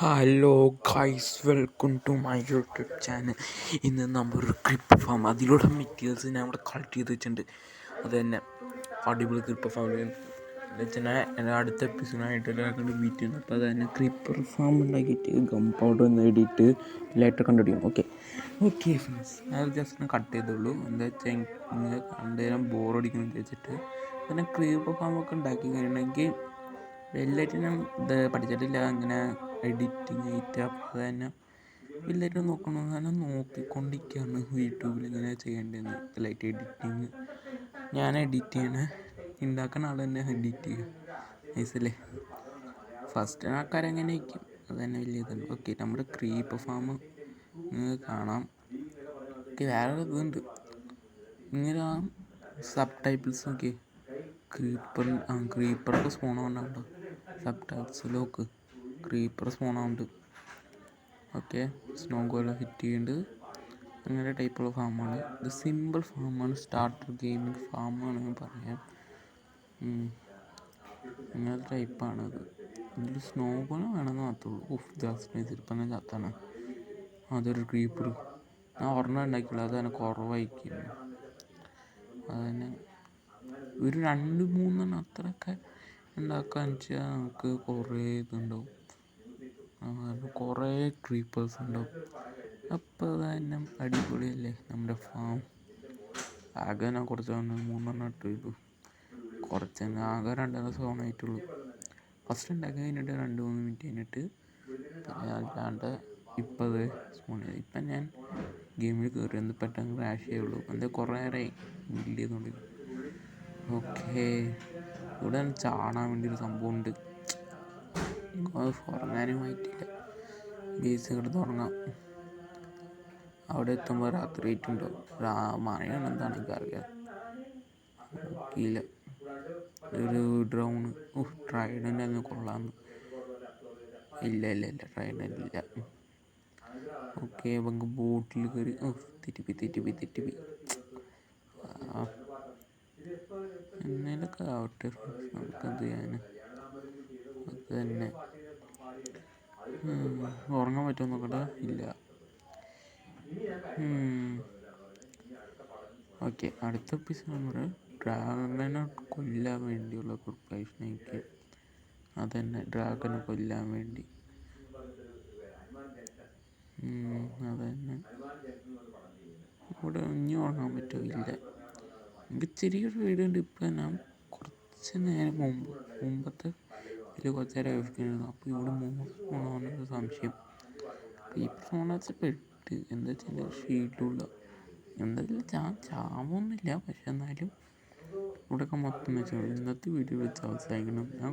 Hello guys, welcome to my YouTube channel. ഇന്ന് നമ്മളൊരു ക്രിപ്പ് farm അതിലൂടെ മെറ്റീരിയൽസ് ഞാൻ ഇവിടെ കളക്ട് ചെയ്ത് വെച്ചിട്ടുണ്ട്. അത് തന്നെ അടിപൊളി ക്രിപ്പ് ഫാം എന്ന് വെച്ചാൽ എൻ്റെ അടുത്ത എപ്പിസോഡായിട്ട് എല്ലാവർക്കും ബീറ്റ് ചെയ്യുന്നു. അപ്പോൾ അത് തന്നെ ക്രിപ്പർ ഫാം ഉണ്ടാക്കിയിട്ട് ഗം പൗഡർ നേടിയിട്ട് ലൈറ്റർ കണ്ടുപിടിക്കണം. ഓക്കെ ഫ്രണ്ട്സ്, ഞാൻ ജസ്റ്റ് കട്ട് ചെയ്തുള്ളൂ. എന്താ വെച്ചാൽ നിങ്ങൾ കണ്ടുതരാൻ ബോറടിക്കുന്നു വെച്ചിട്ട് പിന്നെ ക്രിപ്പർ ഫാമൊക്കെ ഉണ്ടാക്കി കഴിഞ്ഞിട്ടുണ്ടെങ്കിൽ വലിയായിട്ട് ഞാൻ ഇത് പഠിച്ചിട്ടില്ല. അങ്ങനെ എഡിറ്റിങ് ആയിട്ട് അപ്പോൾ അത് തന്നെ വലിയായിട്ട് നോക്കണം. ഞാൻ നോക്കിക്കൊണ്ടിരിക്കുകയാണ് യൂട്യൂബിൽ ഇങ്ങനെ ചെയ്യേണ്ടതെന്ന്. ലൈറ്റ് എഡിറ്റിങ് ഞാൻ എഡിറ്റ് ചെയ്യണേ, ഉണ്ടാക്കുന്ന ആൾ തന്നെ എഡിറ്റ് ചെയ്യുക. നൈസല്ലേ? ഫസ്റ്റ് ആൾക്കാർ എങ്ങനെ ആയിരിക്കും, അത് തന്നെ വലിയ ഇതാണ്. ഓക്കെ, നമ്മുടെ ക്രീപ്പർ ഫാം നിങ്ങൾക്ക് കാണാം. ഓക്കെ, വേറെ ഇതുണ്ട്. ഇങ്ങനെ സബ് ടൈറ്റിൽസ് നോക്കി ക്രീപ്പറൊക്കെ സ്പോൺ ആവുന്നുണ്ടോ? സബ് ടൈറ്റിൽസിലൊക്കെ ക്രീപ്പർ സ്പോൺ ആവുന്നുണ്ട്. ഓക്കെ, സ്നോ ഗോളം ഹിറ്റ് ചെയ്യുന്നുണ്ട്. അങ്ങനെ ടൈപ്പുള്ള ഫാമാണ് ഇത്. സിമ്പിൾ ഫാമാണ്, സ്റ്റാർട്ടർ ഗെയിമിംഗ് ഫാമാണെന്ന് പറയാം. അങ്ങനത്തെ ടൈപ്പാണത്. ഇതിൽ സ്നോ ഗോളം വേണമെന്ന് മാത്രമേ ഉള്ളൂ. ഇപ്പം തന്നെ ചത്താണ്. അതൊരു ക്രീപ്പർ ഞാൻ ഒരെണ്ണം ഉണ്ടാക്കിയുള്ളൂ, അത് തന്നെ കുറവായിരിക്കും. അത് തന്നെ ഒരു 2-3 അത്രയൊക്കെ ഉണ്ടാക്കാന്ന് വെച്ചാൽ നമുക്ക് കുറേ ഇതുണ്ടാവും. കുറേ ക്രീപ്പേഴ്സ് ഉണ്ടാവും. അപ്പോൾ അത് തന്നെ അടിപൊളിയല്ലേ നമ്മുടെ ഫാം. ആകെ ഞാൻ കുറച്ച് 3 ഇട്ടു. കുറച്ച് ആകെ 2 സോൺ ആയിട്ടുള്ളൂ. ഫസ്റ്റ് ഉണ്ടാക്കി കഴിഞ്ഞിട്ട് 2-3 മിനിറ്റ് കഴിഞ്ഞിട്ട് പിന്നെ അല്ലാണ്ട് ഇപ്പം സ്പോൺ ചെയ്ത്. ഇപ്പം ഞാൻ ഗെയിമിൽ കയറി ഒന്ന് പെട്ടെന്ന് ക്രാഷ് ചെയ്യുള്ളൂ. എന്താ കുറേ നേരമായി ബിൽഡ് ചെയ്തുകൊണ്ട്. ഓക്കെ, ഇവിടെ ചാടാൻ വേണ്ടി ഒരു സംഭവമുണ്ട്. ഉറങ്ങാനുമായിട്ടില്ല. ബേസ് കിടന്ന് ഉറങ്ങാം. അവിടെ എത്തുമ്പോൾ രാത്രി ആയിട്ടുണ്ടാവും. മഴയാണ് എന്താണ് എനിക്കറിയാം. നോക്കിയില്ല. ഒരു ഡ്രോണ് ട്രൈഡൻ്റ് അന്ന് കൊള്ളാമെന്ന്. ഇല്ല ട്രൈഡൻ്റ് ഇല്ല. ഓക്കെ, നമുക്ക് ബോട്ടിൽ കയറി. തെറ്റിപ്പോയി. എന്നേലൊക്കെ ആവട്ടെ, നമുക്കെന്ത് ചെയ്യാൻ. അത് തന്നെ ഉറങ്ങാൻ പറ്റുമോ നോക്കട്ടെ. ഇല്ല. ഓക്കെ, അടുത്ത എപ്പിസോഡ് നമ്മുടെ ഡ്രാഗനെ കൊല്ലാൻ വേണ്ടിയുള്ള പ്രിപ്പറേഷനായിരിക്കും. അതന്നെ, ഡ്രാഗനെ കൊല്ലാൻ വേണ്ടി. അതന്നെ. ഇവിടെ ഇനി ഉറങ്ങാൻ പറ്റുമോ? ഇല്ല. എനിക്ക് ചെറിയൊരു വീഡിയോ ഉണ്ട്. ഇപ്പം ഞാൻ കുറച്ച് നേരം മുമ്പത്തെ ഇതിൽ കുറച്ച് നേരം ആയിരുന്നു. അപ്പോൾ ഇവിടെ 3 സ്പൂണാണെന്നൊരു സംശയം. ഈ ഫോൺ വെച്ചാൽ പെട്ട് എന്താ വെച്ചാൽ ഷീറ്റുള്ള എന്തായാലും ചാവൊന്നുമില്ല. പക്ഷെ എന്നാലും ഇവിടെയൊക്കെ മൊത്തം വെച്ചോളൂ. ഇന്നത്തെ വീഡിയോ വെച്ച് അവസാനിക്കണം. ഞാൻ